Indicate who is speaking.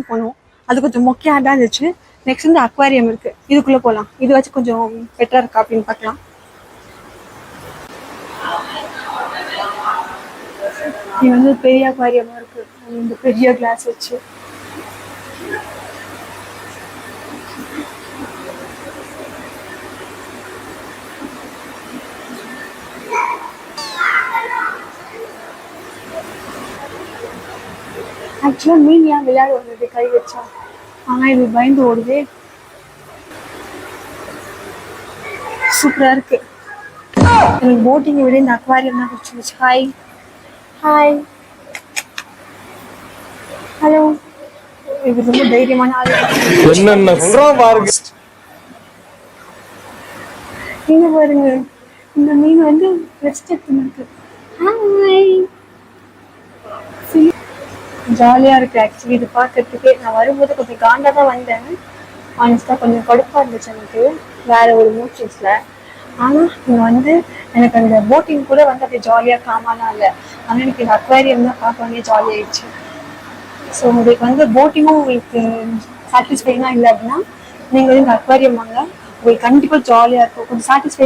Speaker 1: Boating போனோம். அது கொஞ்சம் மொக்கையாக தான் இருந்துச்சு. நெக்ஸ்ட் வந்து அக்வாரியம் இருக்கு, இதுக்குள்ள போகலாம். இது வச்சு கொஞ்சம் பெட்டரா இருக்கா அப்படின்னு பார்க்கலாம். இது வந்து பெரிய அக்வாரியமா இருக்கு, இந்த பெரிய கிளாஸ் வச்சு. ஆக்சுவலா மீன் ஏன் விளையாட வந்தது கை வச்சா, ஆனா இது பயந்து ஓடுது. சூப்பரா இருக்கு. எனக்கு போட்டிங்கை விட இந்த அக்வாரியம் தான் பிடிச்சிருந்துச்சு. Hi hi hello. இது ரொம்ப தைரியமான ஆளு.
Speaker 2: என்னென்ன சொல்றான் பாருங்க.
Speaker 1: நீங்க பாருங்க, இந்த மீன் வந்து ரெஸ்ட் எடுத்துருக்கு. ஹாய், ஜாலியா இருக்கு. ஆக்சுவலி இது பார்க்கறதுக்கு நான் வரும்போது கொஞ்சம் காண்டா தான் வந்தேன். ஆனஸ்டா கொஞ்சம் கடுப்பா இருந்துச்சு எனக்கு வேற ஒரு மூச்சஸ்ல. ஆனா இங்க வந்து எனக்கு அந்த போட்டிங் கூட வந்து அப்படியே ஜாலியா காமாலாம் இல்லை. ஆனா எனக்கு இந்த அக்வாரியம் தான் பார்க்க வேண்டிய ஜாலி ஆயிடுச்சு. ஸோ உங்களுக்கு வந்து போட்டிங்கும் உங்களுக்கு சாட்டிஸ்ஃபைனா இல்லை அப்படின்னா நீங்க வந்து இந்த அக்வாரியம் வாங்க, உங்களுக்கு கண்டிப்பா ஜாலியா இருக்கும், கொஞ்சம் சாட்டிஸ்ஃபை